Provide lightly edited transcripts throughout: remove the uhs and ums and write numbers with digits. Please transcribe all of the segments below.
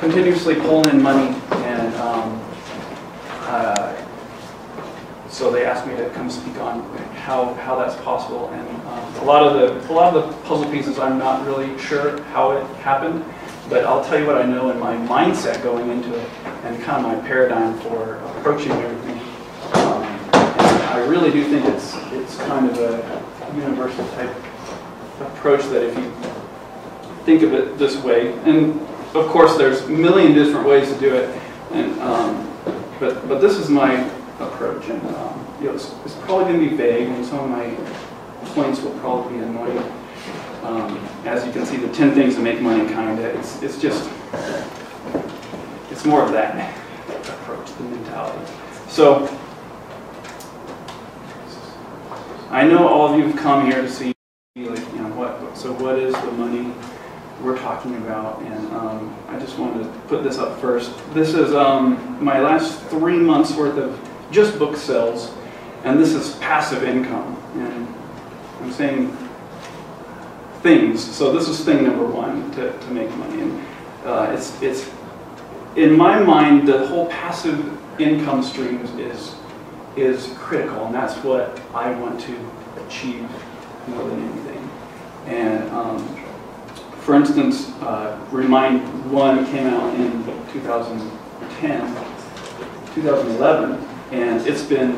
continuously pulling in money, and so they asked me to come speak on how that's possible. And a lot of the puzzle pieces, I'm not really sure how it happened, but I'll tell you what I know in my mindset going into it, and kind of my paradigm for approaching everything. And I really do think it's kind of a universal type approach that if you think of it this way, and of course there's a million different ways to do it, and but this is my approach, and it's probably going to be vague, and some of my points will probably be annoying. As you can see, the 10 things to make money, kind of, it's just, it's more of that approach, the mentality. So, I know all of you have come here to see, like, what is the money we're talking about, and I just wanted to put this up first. This is my last 3 months worth of just book sales, and this is passive income, and I'm saying things, so this is thing number one to make money, and it's in my mind the whole passive income streams is critical, and that's what I want to achieve more than anything. And for instance, Remind 1 came out in 2010, 2011, and it's been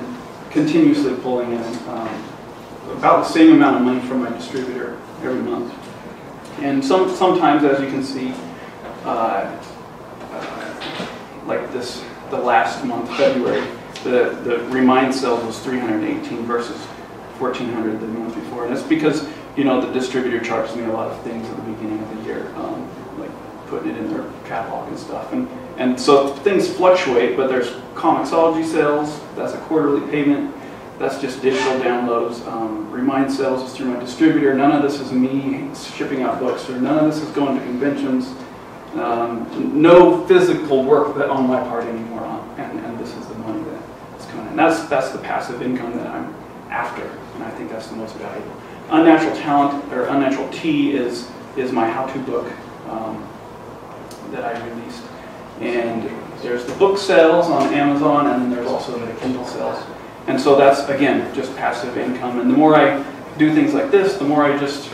continuously pulling in about the same amount of money from my distributor every month. And sometimes, as you can see, like the last month, February, the Remind sales was 318 versus 1,400 the month before, and it's because the distributor charges me a lot of things at the beginning of the year, like putting it in their catalog and stuff, and so things fluctuate. But there's Comixology sales, that's a quarterly payment. That's just digital downloads. Remind sales is through my distributor. None of this is me shipping out books, or none of this is going to conventions. No physical work on my part anymore, and this is the money that's coming in. That's the passive income that I'm after, and I think that's the most valuable. Unnatural Talent, or Unnatural Tea, is my how-to book that I released. And there's the book sales on Amazon, and then there's also the Kindle sales. And so that's, again, just passive income. And the more I do things like this, the more I just,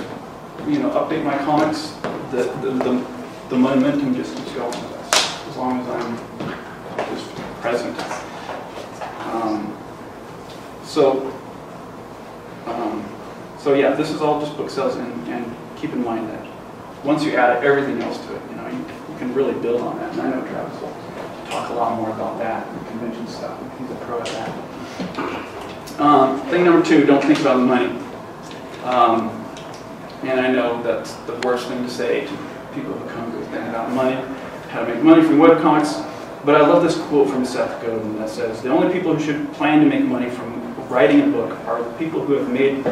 update my comics, the momentum just keeps going with us, as long as I'm just present. So yeah, this is all just book sales, and keep in mind that once you add everything else to it, you can really build on that. And I know Travis will talk a lot more about that, and convention stuff. He's a pro at that. Thing number 2, don't think about the money. And I know that's the worst thing to say to people who come to think about money, how to make money from webcomics. But I love this quote from Seth Godin that says, "The only people who should plan to make money from writing a book are the people who have made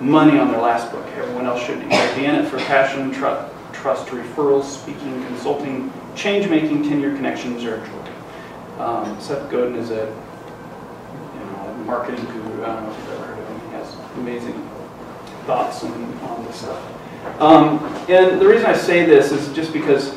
money on their last book. Everyone else should be in it for passion, trust, referrals, speaking, consulting, change-making, tenure, connections, or joy." Seth Godin is a marketing guru. I don't know if you've ever heard of him. He has amazing thoughts on this stuff. And the reason I say this is just because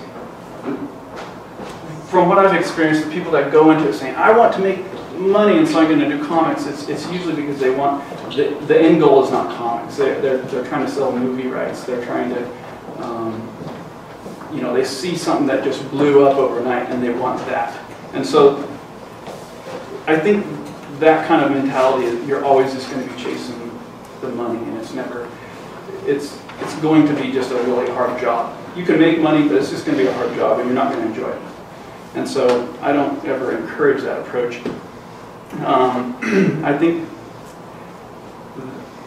from what I've experienced, the people that go into it saying, I want to make money and so I'm going to do comics, it's usually because they want, the end goal is not comics. They're trying to sell movie rights. They're trying to, they see something that just blew up overnight and they want that. And so I think that kind of mentality, you're always just going to be chasing the money, and it's going to be just a really hard job. You can make money, but it's just going to be a hard job, and you're not going to enjoy it. And so I don't ever encourage that approach. I think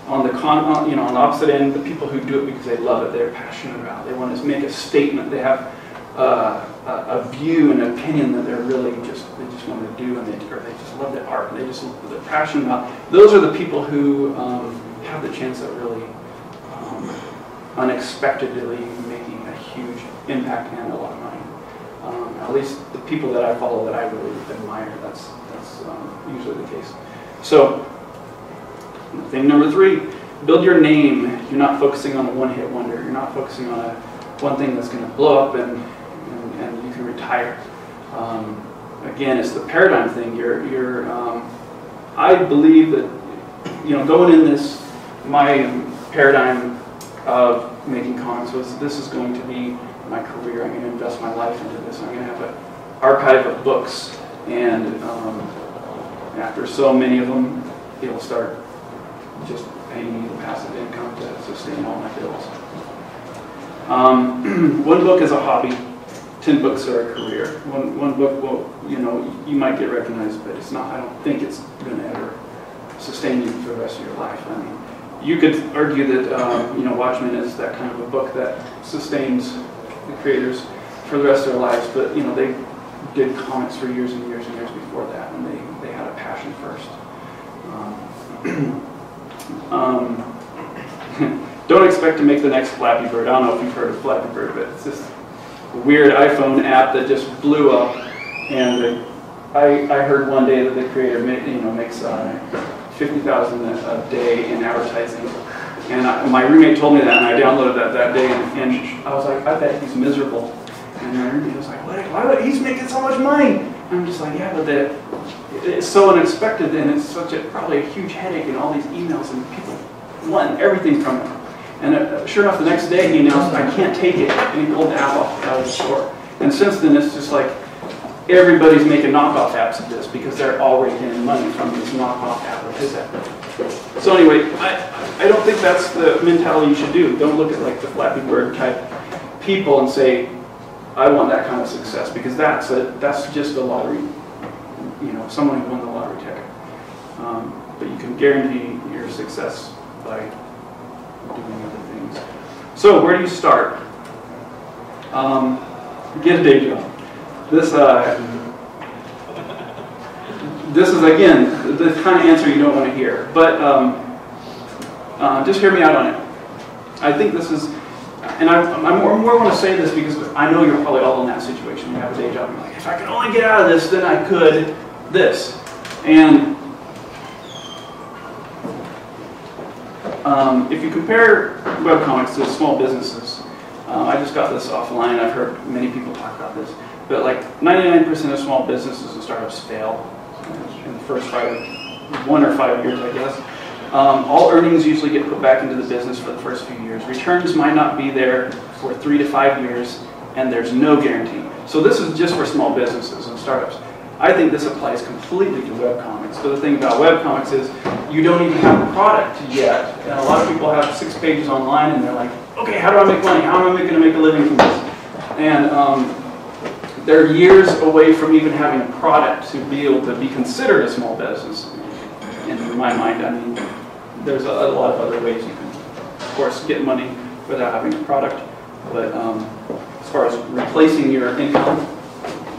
on the opposite end, the people who do it because they love it, they're passionate about it, they want to make a statement, they have a view and opinion that they just want to do, and they just love the art, and they're passionate about. Those are the people who have the chance of really unexpectedly making a huge impact and a lot of money. At least the people that I follow that I really admire, that's usually the case. So, thing number 3, build your name. You're not focusing on a one-hit wonder. You're not focusing on one thing that's going to blow up and you can retire higher. Again, it's the paradigm thing. I believe that, going in this, my paradigm of making comics was, this is going to be my career. I'm going to invest my life into this. I'm going to have an archive of books, and after so many of them, it'll start just paying me the passive income to sustain all my bills. One book is a hobby. 10 books are a career. One book will, you might get recognized, but it's not. I don't think it's going to ever sustain you for the rest of your life. I mean, you could argue that Watchmen is that kind of a book that sustains the creators for the rest of their lives, but they did comics for years and years and years before that, and they had a passion first. Don't expect to make the next Flappy Bird. I don't know if you've heard of Flappy Bird, but it's this weird iPhone app that just blew up, and I heard one day that the creator makes $50,000 a day in advertising, and my roommate told me that, and I downloaded that day, and I was like, I bet he's miserable. And my roommate was like, why would he's making so much money? And I'm just like, yeah, but it's so unexpected, and it's probably a huge headache, and all these emails and people want everything from him. And sure enough, the next day he announced, I can't take it, and he pulled the app out of the store. And since then, it's just like everybody's making knockoff apps of this because they're already getting money from this knockoff app of his app. So anyway, I don't think that's the mentality you should do. Don't look at like the Flappy Bird type people and say, I want that kind of success, because that's just a lottery, someone who won the lottery ticket. But you can guarantee your success by doing other things. So where do you start? Get a day job. This is, again, the kind of answer you don't want to hear, but just hear me out on it. I think this is, and I more want to say this because I know you're probably all in that situation. You have a day job, and you're like, if I could only get out of this, then I could this. And if you compare webcomics to small businesses, I just got this offline. I've heard many people talk about this, but like 99% of small businesses and startups fail in the first 1 or 5 years, I guess. All earnings usually get put back into the business for the first few years. Returns might not be there for 3 to 5 years, and there's no guarantee. So this is just for small businesses and startups. I think this applies completely to webcomics. But the thing about webcomics is you don't even have a product yet. And a lot of people have 6 pages online, and they're like, okay, how do I make money? How am I going to make a living from this? And they're years away from even having a product to be able to be considered a small business. In my mind, I mean, there's a lot of other ways you can, of course, get money without having a product. But as far as replacing your income,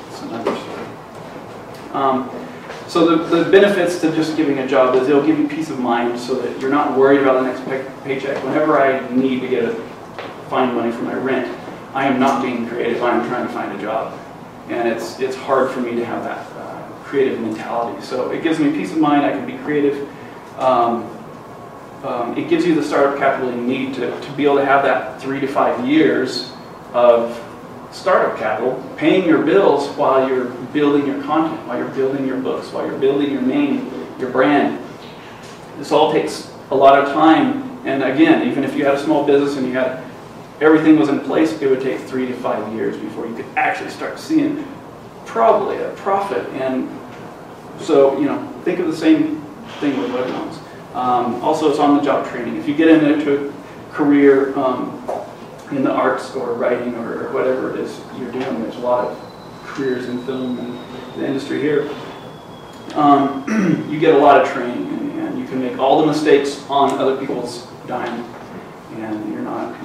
it's another story. So the benefits to just giving a job is it'll give you peace of mind so that you're not worried about the next paycheck. Whenever I need to find money for my rent, I am not being creative. I am trying to find a job. And it's hard for me to have that creative mentality. So it gives me peace of mind. I can be creative. It gives you the startup capital you need to be able to have that 3 to 5 years of startup capital, paying your bills while you're building your content, while you're building your books, while you're building your name, your brand. This all takes a lot of time. And again, even if you had a small business and everything was in place, it would take 3 to 5 years before you could actually start seeing probably a profit. And so, think of the same thing with webcomics. Also, it's on-the-job training. If you get into a career in the arts or writing or whatever it is you're doing, there's a lot of careers in film and the industry here. You get a lot of training, and you can make all the mistakes on other people's dime, and you're not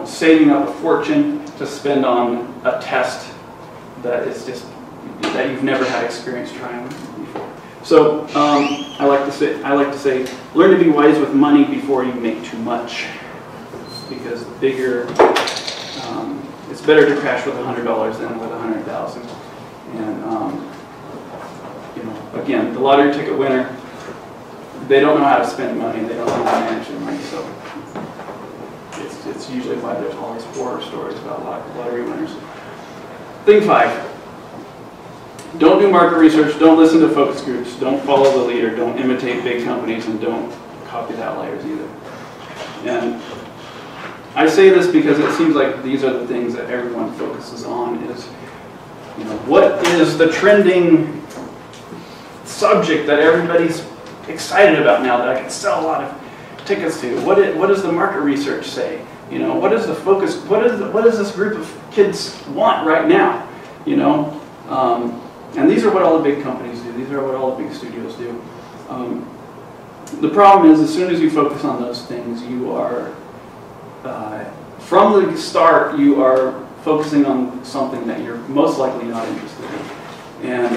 saving up a fortune to spend on a test that you've never had experience trying before. So I like to say, learn to be wise with money before you make too much, because the bigger, it's better to crash with $100 than with 100,000. And again, the lottery ticket winner, they don't know how to spend money. They don't know how to manage their money. So it's usually why there's all these horror stories about lottery winners. Thing 5. Don't do market research, don't listen to focus groups, don't follow the leader, don't imitate big companies, and don't copy the outliers either. And I say this because it seems like these are the things that everyone focuses on is, you know, what is the trending subject that everybody's excited about now that I can sell a lot of tickets to? What does the market research say? You know, what is the focus, what does this group of kids want right now? You know, and these are what all the big companies do. These are what all the big studios do. The problem is, as soon as you focus on those things, you are, from the start, you are focusing on something that you're most likely not interested in. And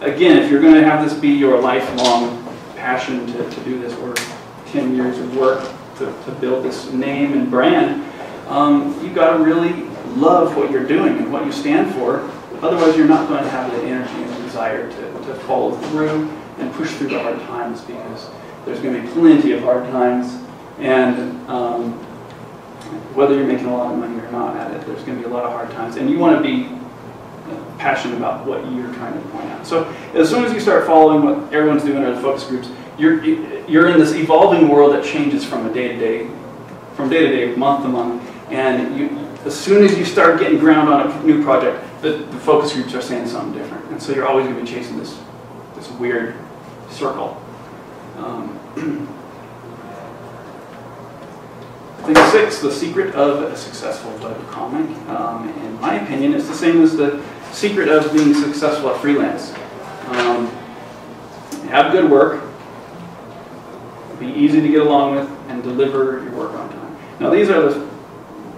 again, if you're going to have this be your lifelong passion to do this work, 10 years of work to build this name and brand, you've got to really love what you're doing and what you stand for. Otherwise, you're not going to have the energy and the desire to follow through and push through the hard times, because there's going to be plenty of hard times. And whether you're making a lot of money or not at it, there's going to be a lot of hard times. And you want to be passionate about what you're trying to point out. So as soon as you start following what everyone's doing or the focus groups, you're in this evolving world that changes from day to day, month to month. And as soon as you start getting ground on a new project, the focus groups are saying something different. And so you're always going to be chasing this weird circle. Thing 6, the secret of a successful webcomic. In my opinion, it's the same as the secret of being successful at freelance. Have good work, be easy to get along with, and deliver your work on time. Now these are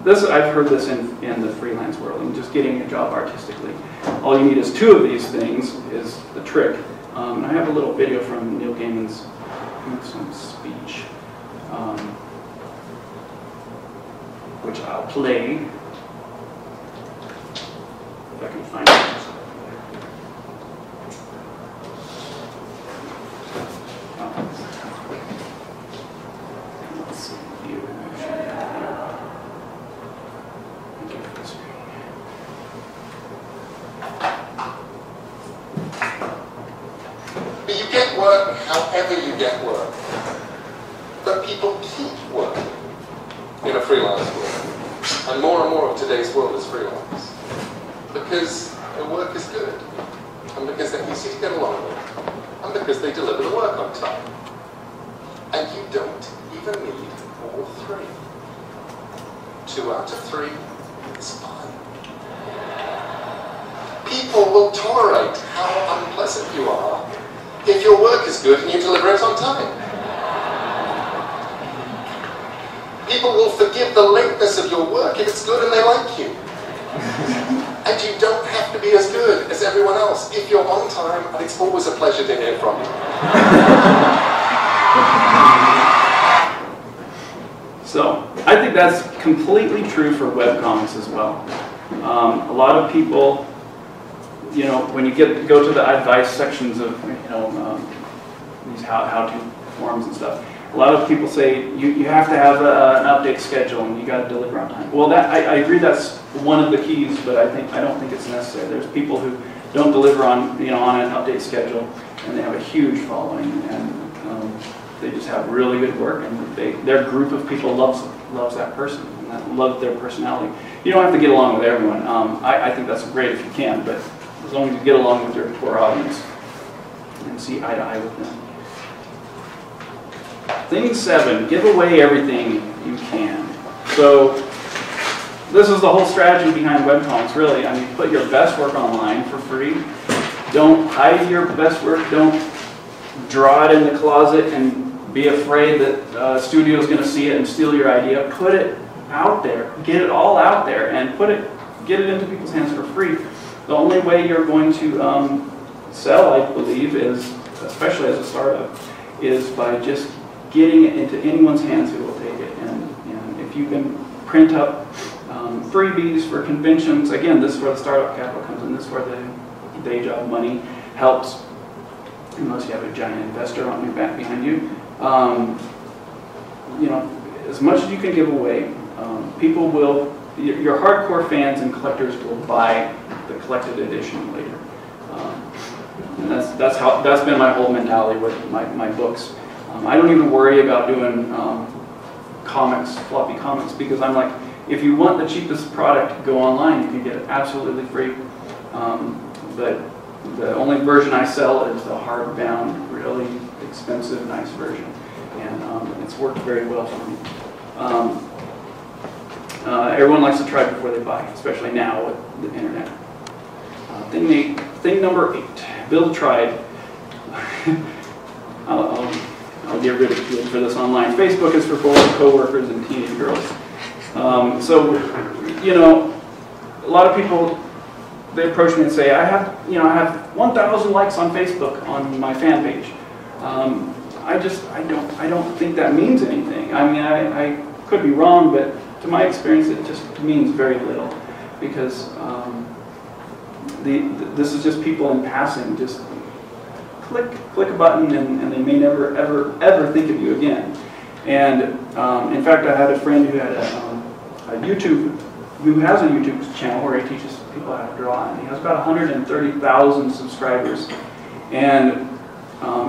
I've heard this in the freelance world, and just getting a job artistically. All you need is 2 of these things is the trick. I have a little video from Neil Gaiman's speech, which I'll play if I can find it. Let's see. You get work however you get work, but people keep working in a freelance world. And more of today's world is freelance. Because the work is good, and because they're easy to get along with, and because they deliver the work on time. And you don't even need all 3. 2 out of 3 is fine. People will tolerate how unpleasant you are if your work is good and you deliver it on time. People will forgive the lateness of your work if it's good and they like you. And you don't have to be as good as everyone else if you're on time, and it's always a pleasure to hear from you. So, I think that's completely true for webcomics as well. A lot of people, you know, when you go to the advice sections of, you know, these how-to forums and stuff, a lot of people say you have to have an update schedule and you got to deliver on time. Well, I agree that's one of the keys, but I don't think it's necessary. There's people who don't deliver on on an update schedule, and they have a huge following, and they just have really good work, and their group of people loves that person and that loves their personality. You don't have to get along with everyone. I think that's great if you can, but as long as you get along with your core audience and see eye to eye with them. Thing 7, give away everything you can. So this is the whole strategy behind webcomics, really. I mean, put your best work online for free. Don't hide your best work. Don't draw it in the closet and be afraid that a studio is going to see it and steal your idea. Put it out there. Get it all out there and get it into people's hands for free. The only way you're going to sell, I believe, is, especially as a startup, is by just getting it into anyone's hands who will take it. And if you can print up freebies for conventions, again, this is where the startup capital comes in. This is where the day job money helps, unless you have a giant investor on your back behind you. You know, as much as you can give away, people will your hardcore fans and collectors will buy the collected edition later. And that's been my whole mentality with my books. I don't even worry about doing comics, floppy comics, because I'm like, if you want the cheapest product, go online. You can get it absolutely free. But the only version I sell is the hardbound, really expensive, nice version, and it's worked very well for me. Everyone likes to try before they buy, especially now with the internet. Thing number 8, Bill tried. I'll get ridiculed for this online. Facebook is for boys, coworkers, and teenage girls. So, you know, a lot of people, they approach me and say, I have 1,000 likes on Facebook on my fan page. I don't think that means anything. I mean, I could be wrong, but to my experience, it just means very little, because this is just people in passing, just click a button, and they may never ever think of you again. And in fact, I had a friend who had who has a YouTube channel where he teaches people how to draw, and he has about 130,000 subscribers. And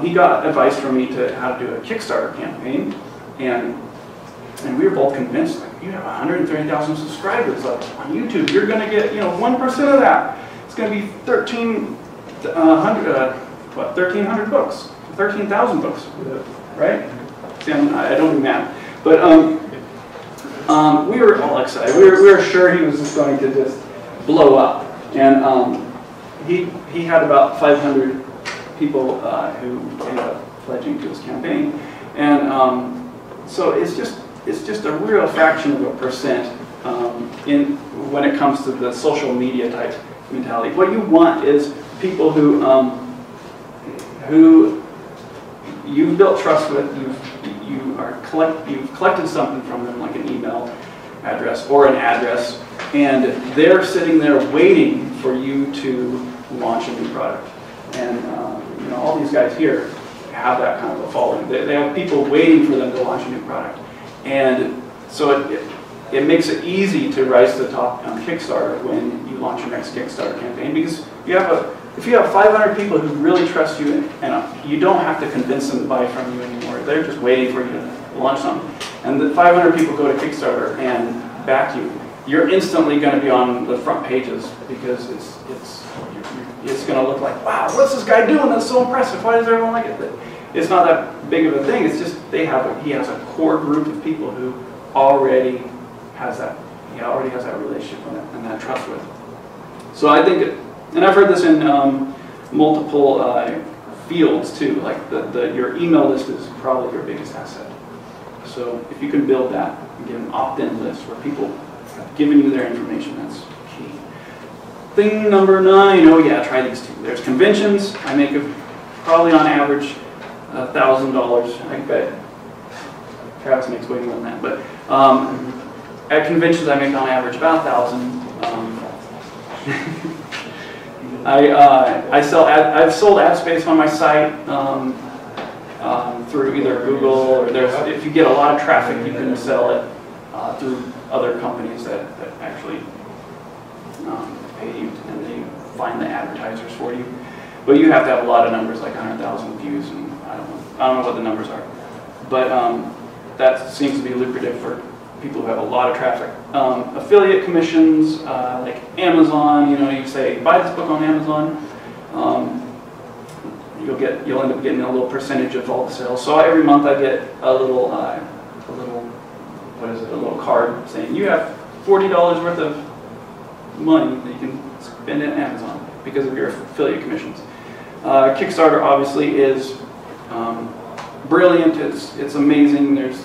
he got advice from me to how to do a Kickstarter campaign, and we were both convinced, like, you have 130,000 subscribers on YouTube, you're going to get 1% of that. It's going to be 1,300 books, 13,000 books, right? See, I don't do math, but we were all excited. We were sure he was just going to just blow up, and he had about 500 people who ended up pledging to his campaign, and so it's just a real fraction of a percent when it comes to the social media type mentality. What you want is people who you've built trust with, you've collected something from them, like an email address or an address, and they're sitting there waiting for you to launch a new product. And all these guys here have that kind of a following. They have people waiting for them to launch a new product, and so it makes it easy to rise to the top on Kickstarter when you launch your next Kickstarter campaign, because if you have 500 people who really trust you, and you don't have to convince them to buy from you anymore. They're just waiting for you to launch something. And the 500 people go to Kickstarter and back you. You're instantly going to be on the front pages, because it's going to look like, wow, what's this guy doing? That's so impressive. Why does everyone like it? It's not that big of a thing. It's just he has a core group of people who already has that. He already has that relationship and that trust with. So I think. And I've heard this in multiple fields too, like your email list is probably your biggest asset. So if you can build that and get an opt-in list where people have given you their information, that's key. Thing number 9, oh yeah, try these two. There's conventions. I make probably on average $1,000. I bet Travis makes way more than that, but at conventions I make on average about 1,000. I've sold ad space on my site through either Google, or if you get a lot of traffic, you can sell it through other companies that actually pay you, and they find the advertisers for you. But you have to have a lot of numbers, like 100,000 views, and I don't know what the numbers are. But that seems to be lucrative for people who have a lot of traffic. Affiliate commissions, like Amazon, you say, buy this book on Amazon, you'll end up getting a little percentage of all the sales. So every month I get a little card saying, you have $40 worth of money that you can spend in Amazon because of your affiliate commissions. Kickstarter obviously is brilliant, it's amazing. There's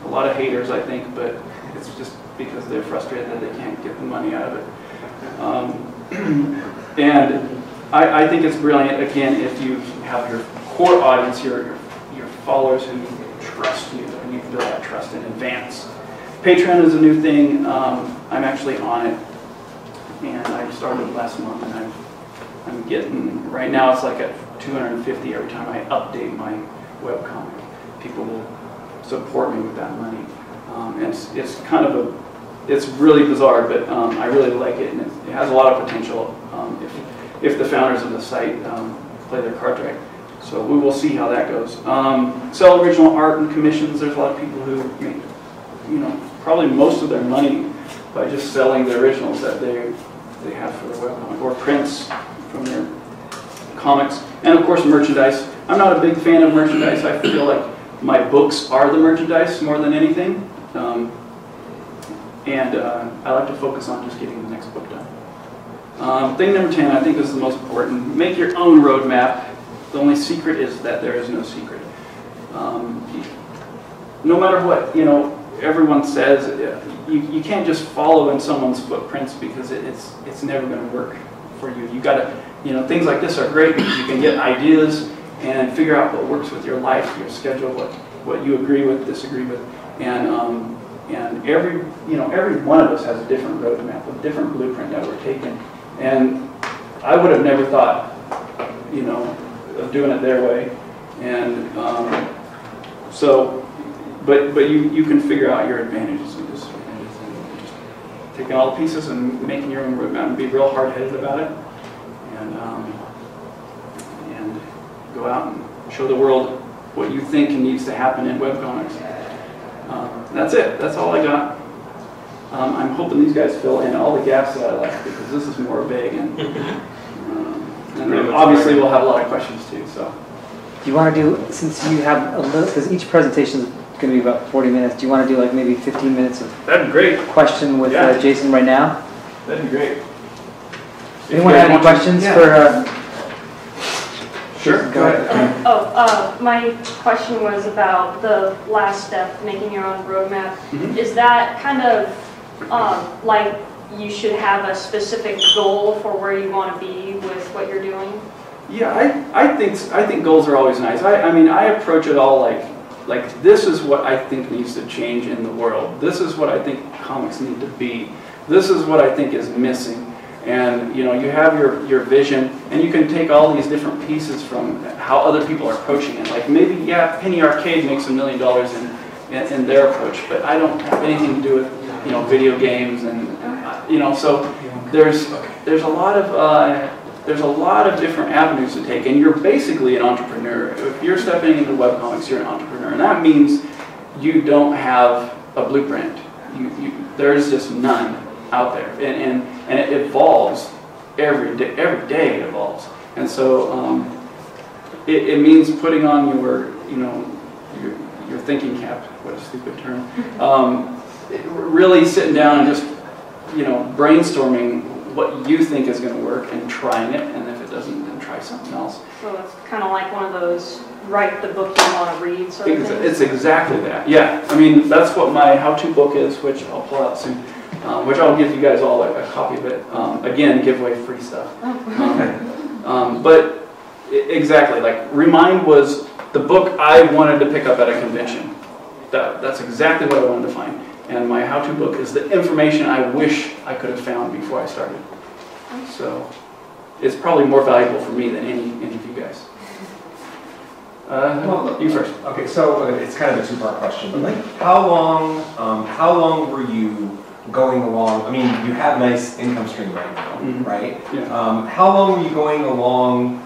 a lot of haters, I think, but it's just because they're frustrated that they can't get the money out of it. And I think it's brilliant, again, if you have your core audience, your followers who trust you, and you build that trust in advance. Patreon is a new thing. I'm actually on it, and I started last month, and I'm getting, right now it's like at 250 every time I update my webcomic. People will support me with that money. And it's kind of it's really bizarre, but I really like it, and it has a lot of potential if the founders of the site play their cards right. So we will see how that goes. Sell original art and commissions. There's a lot of people who make, probably most of their money by just selling the originals that they have for their webcomic, or prints from their comics, and of course merchandise. I'm not a big fan of merchandise. I feel like my books are the merchandise more than anything. I like to focus on just getting the next book done. Thing number 10, I think this is the most important. Make your own roadmap. The only secret is that there is no secret. No matter what, everyone says, you can't just follow in someone's footprints, because it's never going to work for you. You got to, things like this are great because you can get ideas and figure out what works with your life, your schedule, what you agree with, disagree with, and every one of us has a different roadmap, a different blueprint that we're taking. And I would have never thought, of doing it their way. And but you can figure out your advantages and disadvantages, and just taking all the pieces and making your own roadmap, and be real hard-headed about it, and go out and show the world what you think needs to happen in webcomics. That's it. That's all I got. I'm hoping these guys fill in all the gaps that I left, because this is more vague, and obviously we'll have a lot of questions too. So, do you want to do, since you have a little, because each presentation is going to be about 40 minutes, do you want to do like maybe 15 minutes of that'd be great. Question with Jason right now? That'd be great. Anyone have any questions for? Sure, go ahead. My question was about the last step, making your own roadmap. Mm-hmm. Is that kind of like you should have a specific goal for where you want to be with what you're doing? Yeah, I think goals are always nice. I approach it all like this is what I think needs to change in the world. This is what I think comics need to be. This is what I think is missing. And you have your vision, and you can take all these different pieces from how other people are approaching it. Like maybe, Penny Arcade makes $1 million in their approach, but I don't have anything to do with video games, and so there's a lot of different avenues to take, and you're basically an entrepreneur. If you're stepping into webcomics, you're an entrepreneur, and that means you don't have a blueprint. There's just none out there, and it evolves every day. Every day it evolves, and so it means putting on your thinking cap. What a stupid term. Really sitting down and just brainstorming what you think is going to work and trying it, and if it doesn't, then try something else. So it's kind of like one of those write the book you want to read sort of things? It's exactly that. Yeah, that's what my how-to book is, which I'll pull out soon. Which I'll give you guys all a copy of it. Again, giveaway free stuff. But exactly, like Remind was the book I wanted to pick up at a convention. That's exactly what I wanted to find. And my how-to book is the information I wish I could have found before I started. So it's probably more valuable for me than any of you guys. You first. Okay, so it's kind of a two-part question, but like, how long were you going along? I mean, you have a nice income stream right now, right? Yeah. How long were you going along,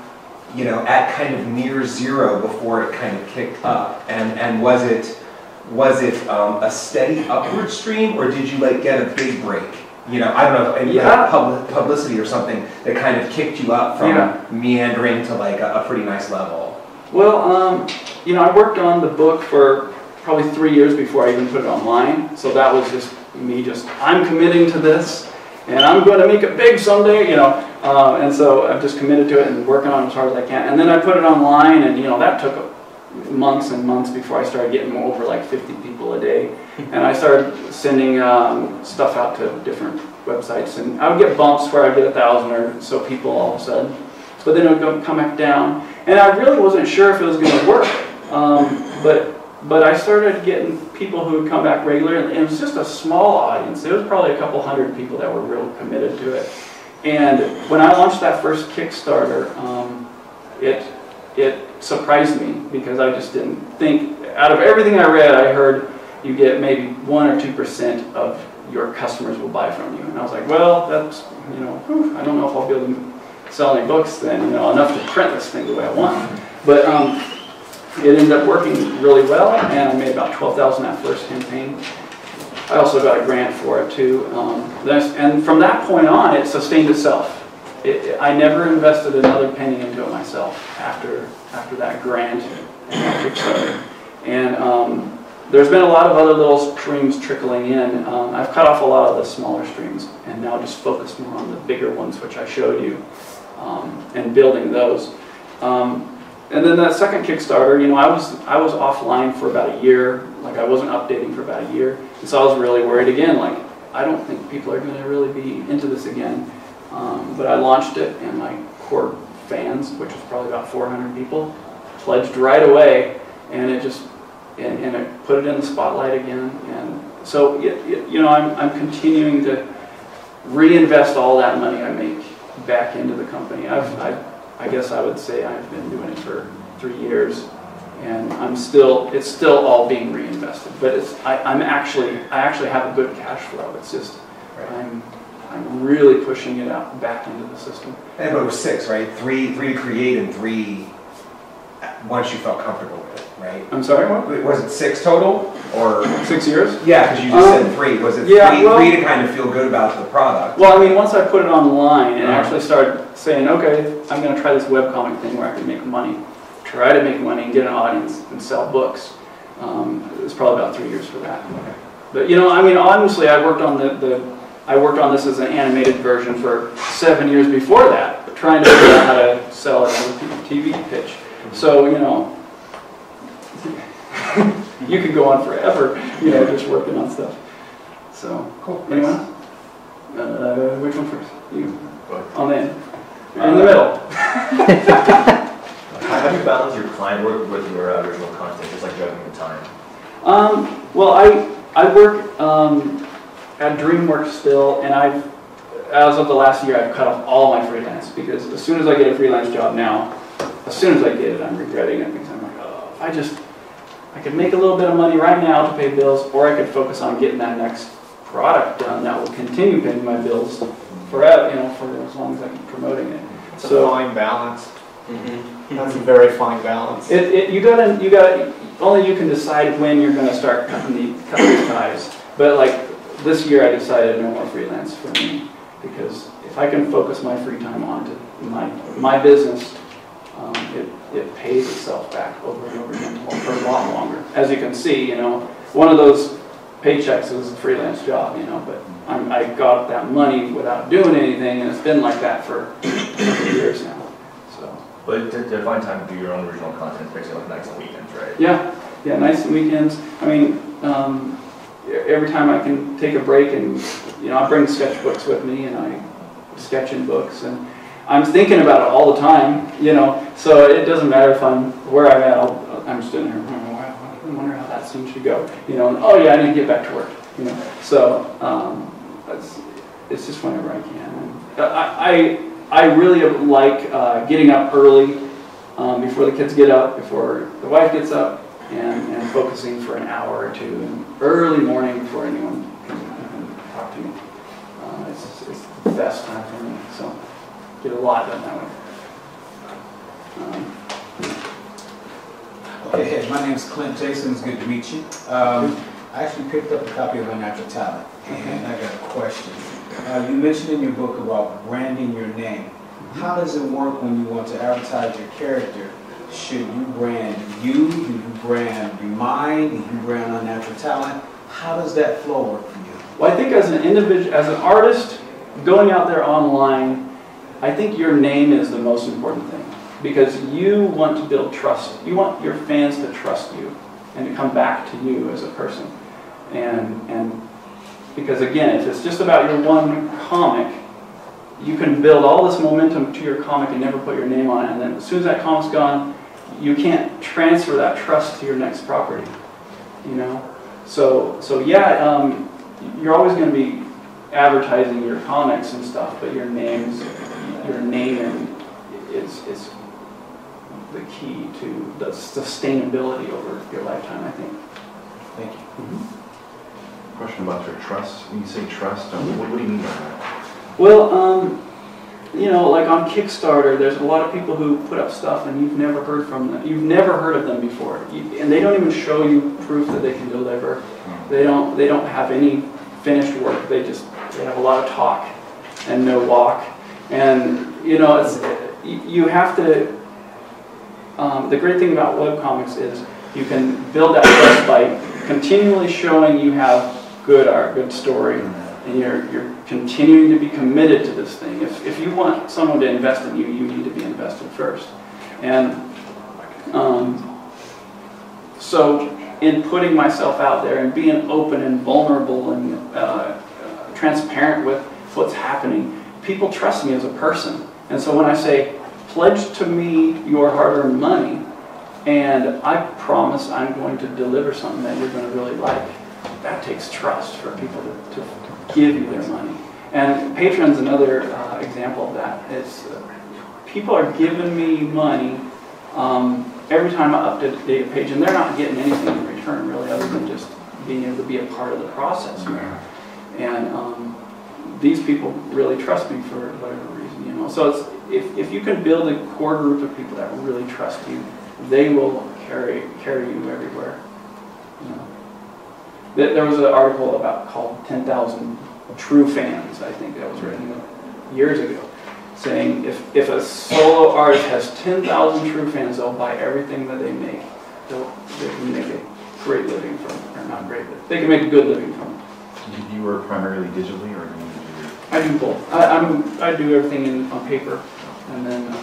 at kind of near zero before it kind of kicked up? And was it a steady upward stream, or did you like get a big break? I don't know, publicity or something that kind of kicked you up from meandering to like a pretty nice level? Well, I worked on the book for probably 3 years before I even put it online. So that was just me I'm committing to this, and I'm going to make it big someday, and so I've just committed to it and working on it as hard as I can. And then I put it online, and that took months and months before I started getting over like 50 people a day. And I started sending stuff out to different websites, and I would get bumps where I'd get 1,000 or so people all of a sudden, but then it would come back down, and I really wasn't sure if it was going to work. But I started getting people who would come back regularly, and it was just a small audience. There was probably a couple hundred people that were real committed to it. And when I launched that first Kickstarter, it surprised me, because I just didn't think, out of everything I read, I heard you get maybe 1 or 2% of your customers will buy from you. And I was like, well, that's, you know, whew, I don't know if I'll be able to sell any books then, you know, enough to print this thing the way I want. But it ended up working really well, and I made about $12,000 that first campaign. I also got a grant for it too. And from that point on, it sustained itself. I never invested another penny into it myself after that grant and that Kickstarter. And there's been a lot of other little streams trickling in. I've cut off a lot of the smaller streams and now just focus more on the bigger ones, which I showed you, and building those. And then that second Kickstarter, you know, I was offline for about a year. Like, I wasn't updating for about a year. And so I was really worried again, like, I don't think people are going to really be into this again. But I launched it, and my core fans, which was probably about 400 people, pledged right away, and it just, and it put it in the spotlight again. And so, you know, I'm continuing to reinvest all that money I make back into the company. I guess I would say I've been doing it for 3 years, and it's still all being reinvested. But I actually have a good cash flow. It's just, I'm really pushing it out back into the system. And but it was 6, right? 3 to create and 3 once you felt comfortable with it, right? I'm sorry, what? Was it 6 total, or 6 years? Yeah, because you just said 3. Was it 3 to kind of feel good about the product? Well, I mean, once I put it online and actually started saying, okay, I'm going to try this webcomic thing where I can make money, try to make money and get an audience and sell books. It was probably about 3 years for that. Okay. But, you know, I mean, honestly, I worked on this as an animated version for 7 years before that, trying to figure out how to sell it as a TV pitch. So, you know, you could go on forever, you know, just working on stuff. So, cool. Anyone? Which one first? You. On the end. In the middle. How do you balance your client work with your original content, just like juggling the time? Well, I work at DreamWorks still, and as of the last year, I've cut off all my freelance, because as soon as I get a freelance job now, as soon as I get it, I'm regretting it, because I'm like, oh, I could make a little bit of money right now to pay bills, or I could focus on getting that next product done that will continue paying my bills forever, you know, for as long as I keep promoting it. It's a fine balance. That's a very fine balance. You gotta, only you can decide when you're going to start cutting these ties. But like this year, I decided no more freelance for me, because if I can focus my free time onto my business, it pays itself back over and over again for a lot longer. As you can see, you know, one of those paychecks is a freelance job, you know, but I got that money without doing anything, and it's been like that for years now. So. But to find time to do your own original content, especially like nights and weekends, right? Yeah, nights and weekends. I mean, every time I can take a break, and you know, I bring sketchbooks with me, and I sketch in books, and I'm thinking about it all the time, you know. So it doesn't matter if I'm where I'm at. I'm just in here. I wonder how that scene should go, you know. And, oh yeah, I need to get back to work, you know. So it's just whenever I can. I really like getting up early, before the kids get up, before the wife gets up, and focusing for an hour or two in early morning before anyone can talk to me. It's the best time for me. So get a lot done that way. Okay, hey, my name is Clint Jason. It's good to meet you. I actually picked up a copy of Unnatural Talent, and I got a question. You mentioned in your book about branding your name. How does it work when you want to advertise your character? Should you brand you? Do you brand your mind? Do you brand Unnatural Talent? How does that flow work for you? Well, I think as an individual, as an artist, going out there online, I think your name is the most important thing, because you want to build trust. You want your fans to trust you and to come back to you as a person. And because again, if it's just about your one comic, you can build all this momentum to your comic and never put your name on it, and then as soon as that comic's gone, you can't transfer that trust to your next property, you know? So yeah, you're always going to be advertising your comics and stuff, but your name is the key to the sustainability over your lifetime, I think. Thank you. Question about your trust. When you say trust, what do you mean by that? Well, you know, like on Kickstarter, there's a lot of people who put up stuff and you've never heard from them. You've never heard of them before, and they don't even show you proof that they can deliver. They don't have any finished work. They have a lot of talk and no walk. And you know, you have to. The great thing about webcomics is you can build that trust by continually showing you have good art, good story, and you're continuing to be committed to this thing. If you want someone to invest in you, you need to be invested first. And so in putting myself out there and being open and vulnerable and transparent with what's happening, people trust me as a person. And so when I say, pledge to me your hard-earned money, and I promise I'm going to deliver something that you're going to really like, that takes trust for people to give you their money. And Patreon's another example of that. It's people are giving me money every time I update a page, and they're not getting anything in return really, other than just being able to be a part of the process. And these people really trust me for whatever reason, you know. So it's, if you can build a core group of people that really trust you, they will carry you everywhere. You know. There was an article called 10,000 True Fans, I think that was written years ago, saying if a solo artist has 10,000 true fans, they'll buy everything that they make. They can make a great living from it, or not great, but they can make a good living from it. You work primarily digitally, or do you do I do both. I do everything on paper, and then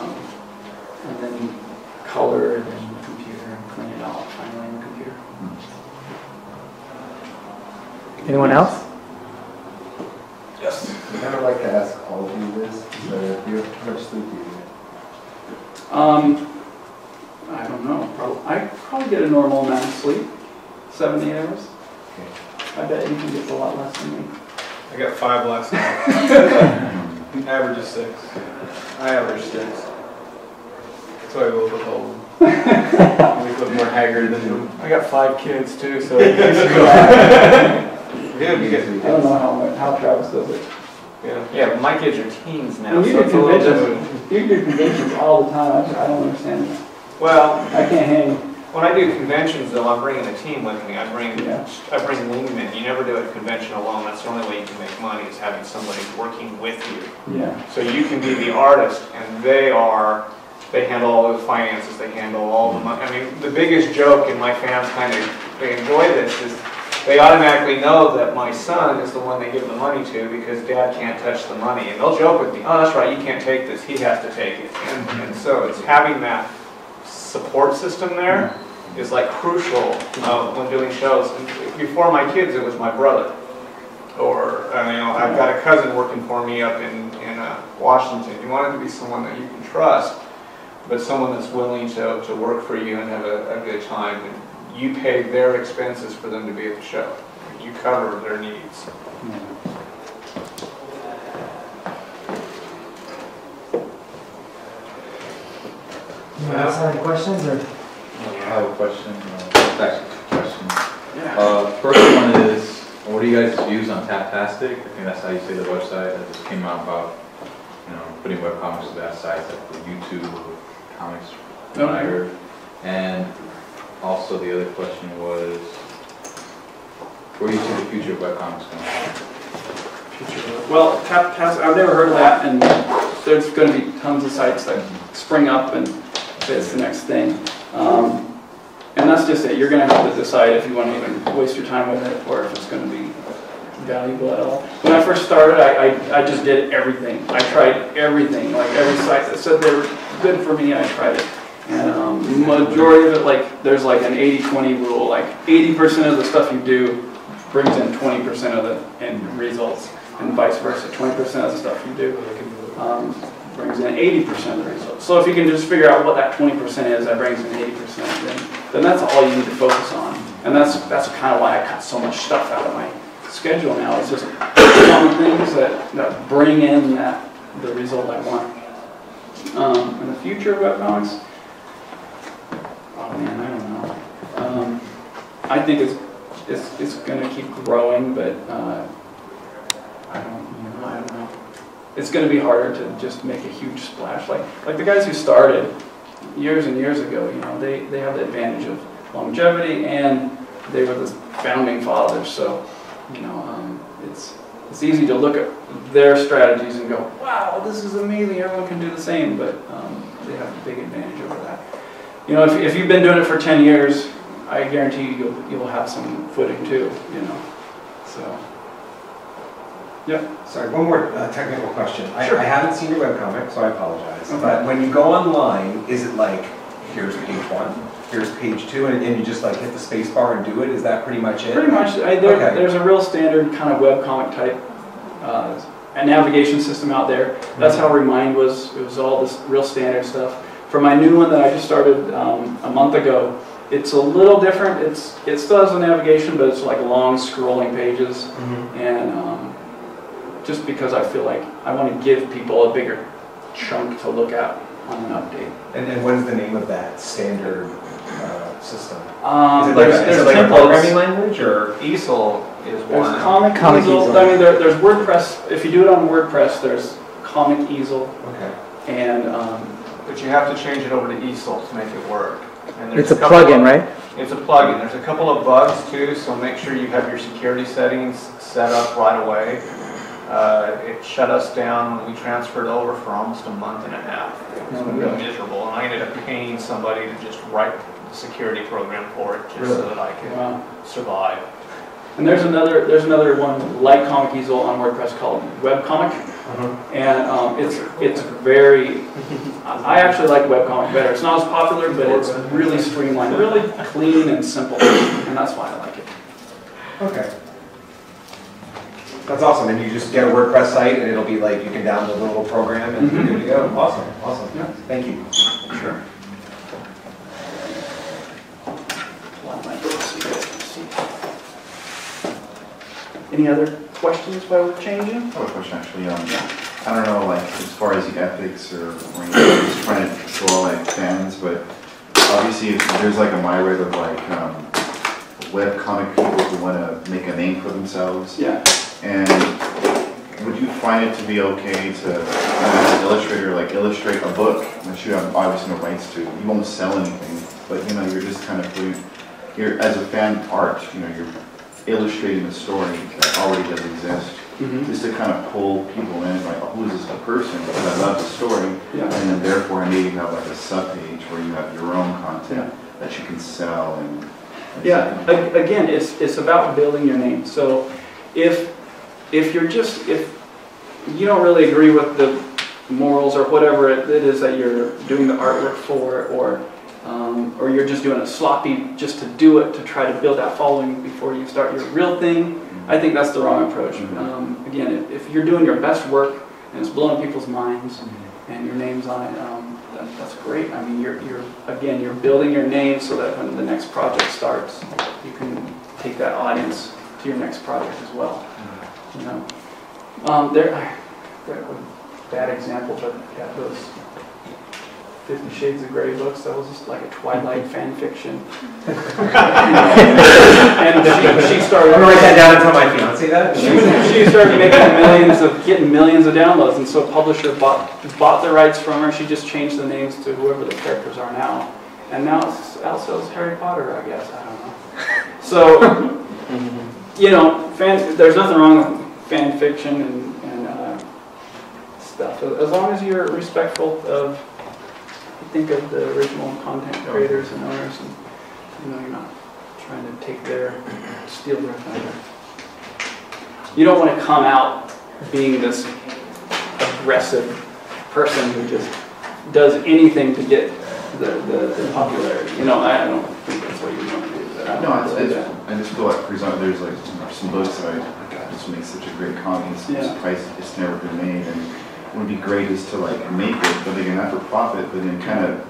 color it in the computer and clean it out finally in the computer. Anyone else? Yes. I'd kind of like to ask all of you this. So, do you have how much sleep do you get? I don't know. I probably get a normal amount of sleep, 7 to 8 hours. Okay. I bet Ethan gets a lot less than me. I got 5 last night. Average is 6. I average 6. That's why I woke up old. I look more haggard than him. I got 5 kids too, so it keeps me alive. Yeah, I don't know how Travis does it. Yeah, but my kids are teens now, Well, you so do it's a little conventions. different. You do conventions all the time. I don't understand that. Well, I can't hang. when I do conventions, though, I'm bringing a team with me. I bring wingmen. You never do a convention alone. That's the only way you can make money, is having somebody working with you. Yeah. So you can be the artist, and they handle all the finances, they handle all the money. I mean, the biggest joke, and my fans they enjoy this, is they automatically know that my son is the one they give the money to because dad can't touch the money. And they'll joke with me, oh, that's right, you can't take this, he has to take it. And so it's having that support system there is like crucial when doing shows. And before my kids, it was my brother. Or, I've got a cousin working for me up in Washington. You want it to be someone that you can trust, but someone that's willing to work for you and have a good time. And you pay their expenses for them to be at the show. You cover their needs. Anyone else have any questions? Or? I have a question. Actually, 2 questions. First one is, what are you guys' views on Taptastic? I think that's how you say the website that just came out about, putting webcomics to that site, like the YouTube comics provider. And also the other question was, where do you see the future of webcomics going? Well, Taptastic, I've never heard of that, and there's going to be tons of sites that spring up, and it's the next thing. And that's just it. You're going to have to decide if you want to even waste your time with it, or if it's going to be valuable at all. When I first started, I just did everything. I tried everything, like every site that said they were good for me, I tried it. And majority of it, there's like an 80-20 rule. Like 80% of the stuff you do brings in 20% of the end results, and vice versa. 20% of the stuff you do brings in 80% of the results. So if you can just figure out what that 20% is that brings in 80%, then that's all you need to focus on. And that's kind of why I cut so much stuff out of my schedule now. It's just some things that bring in the result I want. In the future of webcomics, oh man, I don't know. I think it's it's going to keep growing, but I don't know. It's going to be harder to just make a huge splash. Like the guys who started years and years ago, they have the advantage of longevity, and they were the founding fathers. So, it's easy to look at their strategies and go, wow, this is amazing, everyone can do the same, but they have a big advantage over that. If you've been doing it for 10 years, I guarantee you'll have some footing too, So, yeah. Sorry, one more technical question. Sure. I haven't seen your webcomic, so I apologize. Okay. But when you go online, is it like, here's page 1, here's page 2, and you just like hit the space bar and do it? Is that pretty much it? Pretty much. There's a real standard kind of webcomic type a navigation system out there. That's how Remind was. It was all this real standard stuff. For my new one that I just started a month ago, it's a little different. It still has a navigation, but it's like long scrolling pages. And just because I feel like I want to give people a bigger chunk to look at on an update. And what is the name of that standard system? There's like a templates. programming language, or Easel is There's one. Comic Easel. I mean, there's WordPress. If you do it on WordPress, there's Comic Easel. Okay. And but you have to change it over to Easel to make it work. And It's a plugin, right? It's a plugin. There's a couple of bugs too, so make sure you have your security settings set up right away. It shut us down when we transferred over for almost a month and a half. It was really miserable, and I ended up paying somebody to just write the security program for it, just so that I could survive. And there's another one like Comic Easel on WordPress called webcomic, and it's very. I actually like webcomic better. It's not as popular, but it's really streamlined, really clean and simple, and that's why I like it. Okay. That's awesome, and you just get a WordPress site, and it'll be like you can download the little program, and you're good to go. Awesome, awesome. Yeah. Thank you. Sure. Any other questions while we're changing? I have a question actually. I don't know, like as far as the ethics or when you're just trying to control like fans, but obviously if there's like a myriad of like webcomic people who want to make a name for themselves. Yeah. And would you find it to be okay to, as an illustrator, like illustrate a book that you have obviously no rights to? You won't sell anything, but you're just kind of putting, as a fan art, you're illustrating a story that already does exist, just to kind of pull people in, like, oh, who is this person? Because I love the story, and then therefore maybe you have like a sub-page where you have your own content that you can sell. And again, it's about building your name. So if you don't really agree with the morals or whatever it is that you're doing the artwork for, or you're just doing it sloppy just to do it, to try to build that following before you start your real thing, I think that's the wrong approach. Again, if you're doing your best work and it's blowing people's minds and your name's on it, that's great. I mean, you're building your name so that when the next project starts, you can take that audience to your next project as well. Bad example, but yeah, those 50 Shades of Grey books, that was just like a Twilight fan fiction. And she started. I'm gonna write that down and tell my fiance that. She started getting millions of downloads, and so a publisher bought the rights from her. She just changed the names to whoever the characters are now, and now it's sells Harry Potter, I guess. I don't know. So, there's nothing wrong with fan fiction and stuff, as long as you're respectful of. Think of the original content creators and owners, and you're not trying to steal their thunder. You don't want to come out being this aggressive person who just does anything to get the popularity. I don't think that's what you want to do. I just feel like, for example, there's like some books that this makes such a great comic. It's surprised it's never been made, and what would be great is to like make it, but again, not for profit, but then kind of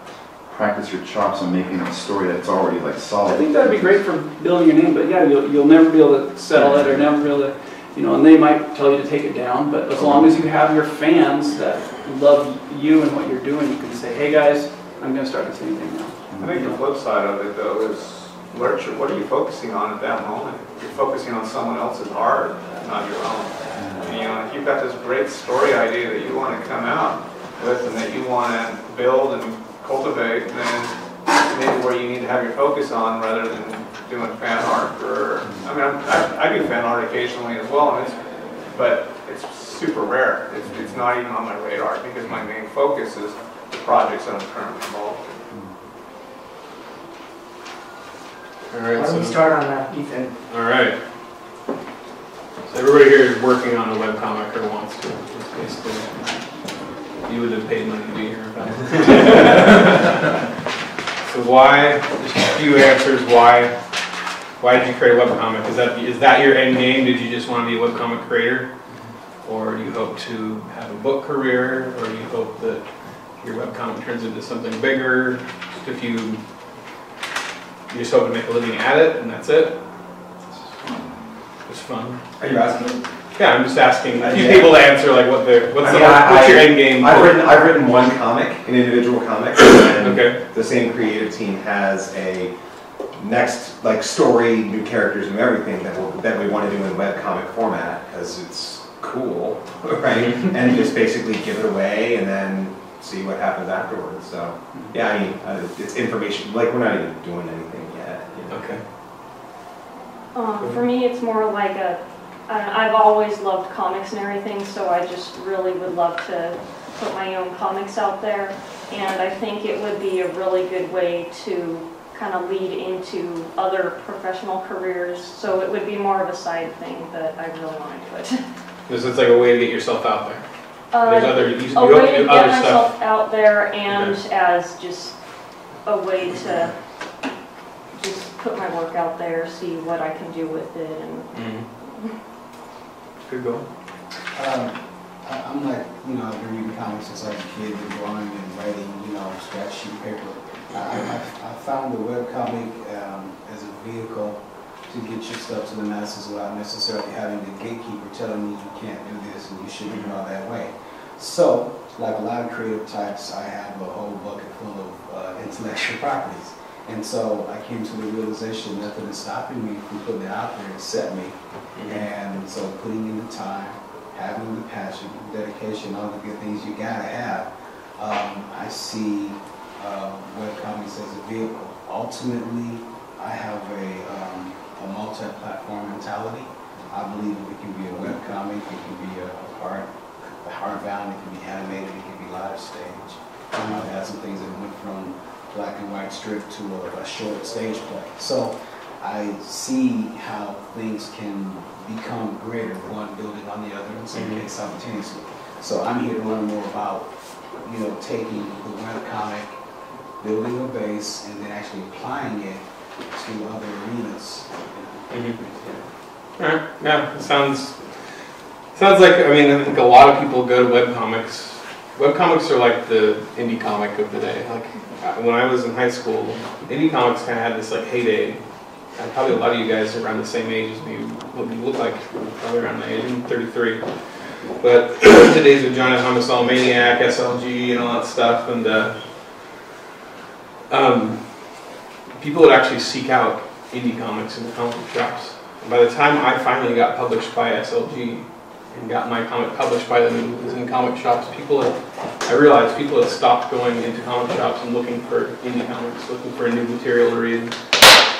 practice your chops on making a story that's already like solid. I think that'd be great for building your name, but yeah, you'll never be able to sell it or never be able to, and they might tell you to take it down, but as long as you have your fans that love you and what you're doing, you can say, hey guys, I'm going to start the same thing now. I think the flip side of it though is what are you focusing on at that moment? You're focusing on someone else's art, not your own. And, you know, if you've got this great story idea that you want to come out with and that you want to build and cultivate, then maybe where you need to have your focus on rather than doing fan art. Or I mean, I do fan art occasionally as well, and but it's super rare. It's not even on my radar because my main focus is the projects that I'm currently involved in. All right, Why don't we start on that, Ethan? All right. So everybody here is working on a webcomic or wants to. Basically, you would have paid money to be here. So why? Just a few answers. Why? Why did you create a webcomic? Is that your end game? Did you just want to be a webcomic creator, or do you hope to have a book career, or do you hope that your webcomic turns into something bigger? If you just hope to make a living at it, and that's it. It's fun. Are you asking? Yeah, I'm just asking a few people to answer like what's your end game? I've written one comic, an individual comic, and okay. The same creative team has a next like story, new characters, and everything that we want to do in webcomic format because it's cool, right? And just basically give it away and then see what happens afterwards. So yeah, I mean it's information. Like we're not even doing anything yet. You know? Okay. For me, it's more like I've always loved comics and everything, so I just really would love to put my own comics out there. And I think it would be a really good way to kind of lead into other professional careers. So it would be more of a side thing that I really want to put. This is like a way to get yourself out there. There's other, you a way to do get other myself stuff out there, and okay. as just a way to just put my work out there, see what I can do with it, and. Good goal. I'm like, you know, I've been reading comics since I was a kid, and drawing and writing, you know, scratch sheet paper. I found the webcomic as a vehicle to get your stuff to the masses without necessarily having the gatekeeper telling you you can't do this and you shouldn't draw that way. So, like a lot of creative types, I have a whole bucket full of intellectual properties. And so I came to the realization nothing is stopping me from putting it out there except me. And so putting in the time, having the passion, dedication, all the good things you gotta have, I see webcomics as a vehicle. Ultimately, I have a multi-platform mentality. I believe it can be a webcomic, it can be a hardbound, it can be animated, it can be live stage. I've had some things that went from black and white strip to a short stage play. So I see how things can become greater, one building on the other, in some case simultaneously. So I'm here to learn more about, you know, taking the webcomic, building a base, and then actually applying it to other arenas. Alright, yeah, it sounds like, I mean, I think a lot of people go to webcomics. Webcomics are like the indie comic of the day. Like when I was in high school, indie comics kind of had this like heyday. And probably a lot of you guys are around the same age as me. What you look like, probably around my age. I'm 33. But the days of John Homicide Maniac, SLG, and all that stuff, and people would actually seek out indie comics in the comic book shops. And by the time I finally got published by SLG and got my comic published by them and was in comic shops, I realized people had stopped going into comic shops and looking for indie comics, looking for new material to read.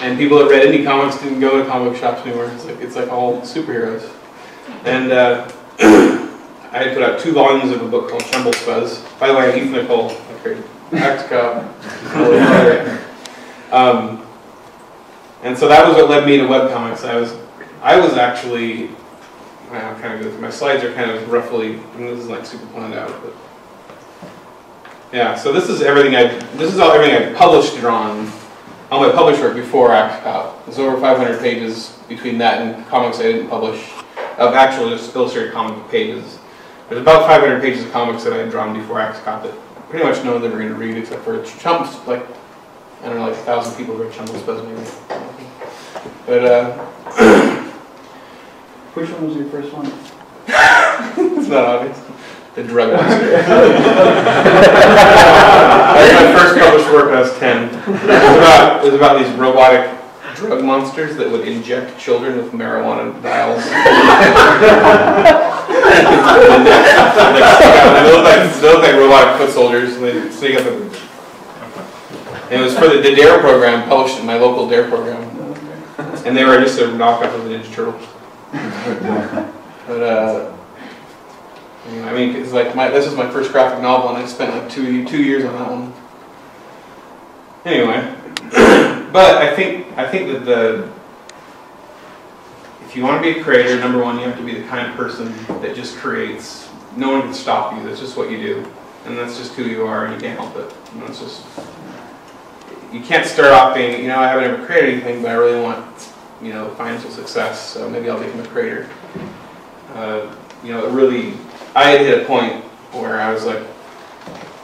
And people that read indie comics didn't go to comic shops anymore. It's like all superheroes. And I had put out 2 volumes of a book called Tremble Fuzz. By the way, I'm Nicolle. I created X-Cop. And so that was what led me to webcomics. I was actually, I'm kind of good. My slides are kind of roughly, and this is like super planned out, but yeah. So this is everything everything I published drawn on my published work before X-Cop. There's over 500 pages between that and comics I didn't publish, of actual just illustrated comic book pages. There's about 500 pages of comics that I had drawn before X-Cop that pretty much no one ever going to read except for chumps, like, I don't know, like 1,000 people read Chumble Spuzz maybe. But, which one was your first one? It's not obvious. The Drug Monster. My first published work when I was 10. It was about these robotic drug monsters that would inject children with marijuana vials. They look like robotic foot soldiers, and they sneak up and it was for the DARE program, published in my local DARE program. And they were just a knockoff of the Ninja Turtles. But, I mean, it's like this was my first graphic novel, and I spent like two years on that one. Anyway, but I think that if you want to be a creator, number one, you have to be the kind of person that just creates. No one can stop you. That's just what you do, and that's just who you are, and you can't help it. You know, it's just you can't start off being, I haven't ever created anything, but I really want, financial success, so maybe I'll become a creator. I had hit a point where I was like,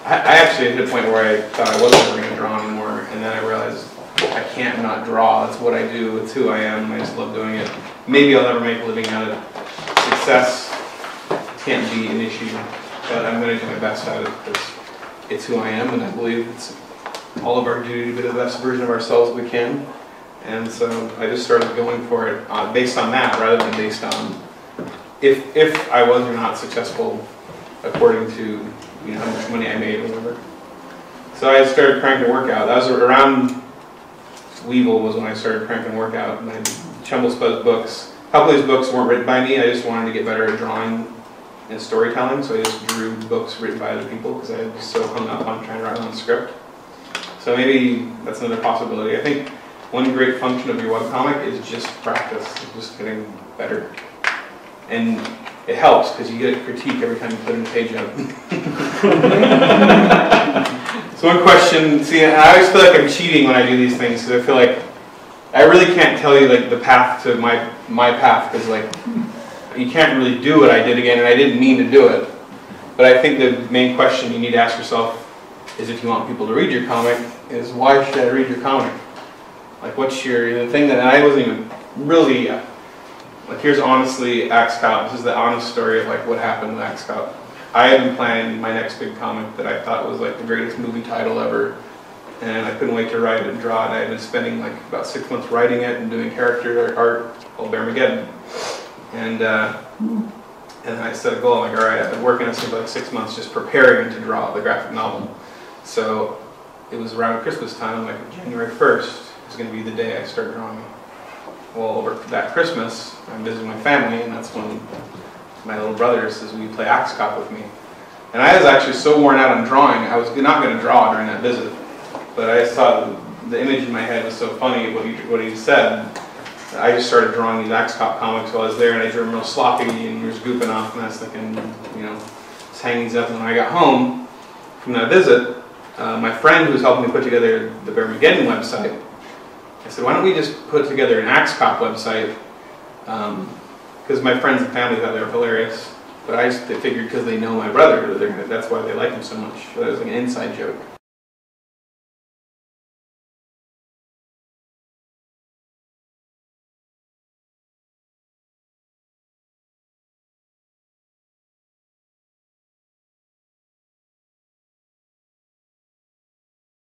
I actually hit a point where I thought I wasn't ever going to draw anymore, and then I realized I can't not draw. It's what I do. It's who I am. I just love doing it. Maybe I'll never make a living out of it. Success can't be an issue, but I'm going to do my best at it because it's who I am, and I believe it's all of our duty to be the best version of ourselves we can. And so I just started going for it based on that, rather than based on if I was or not successful according to how much money I made or whatever. So I started cranking workout. That was around Weevil was when I started cranking workout. And I Chumble Spud's books. A couple of these books weren't written by me. I just wanted to get better at drawing and storytelling, so I just drew books written by other people because I was so hung up on trying to write my own script. So maybe that's another possibility. I think one great function of your webcomic is just practice, just getting better. And it helps because you get a critique every time you put in a page up. So one question, I always feel like I'm cheating when I do these things because I feel like I really can't tell you like the path to my path because like you can't really do what I did again, and I didn't mean to do it. But I think the main question you need to ask yourself is, if you want people to read your comic, is why should I read your comic? Like what's the thing that I wasn't even really, like here's honestly Axe Cop. This is the honest story of like what happened with Axe Cop. I had been planning my next big comic that I thought was like the greatest movie title ever, and I couldn't wait to write it and draw it. I had been spending like about 6 months writing it and doing character art called Bearmageddon. And I set a goal, I'm like, all right, I've been working on this for like 6 months just preparing to draw the graphic novel. So it was around Christmas time, like January 1st is going to be the day I start drawing. Well, over that Christmas, I'm visiting my family, and that's when my little brother says, will you play Axe Cop with me? And I was actually so worn out on drawing, I was not going to draw during that visit. But I just thought the image in my head was so funny, what he said. I just started drawing these Axe Cop comics while I was there, and I drew them real sloppy, and he was goofing off, and I was thinking, just hang these up. And when I got home from that visit, my friend who was helping me put together the Bearmageddon website, I said, why don't we just put together an Axe Cop website? Because my friends and family thought they were hilarious, but they figured because they know my brother, that's why they like him so much. So that was like an inside joke.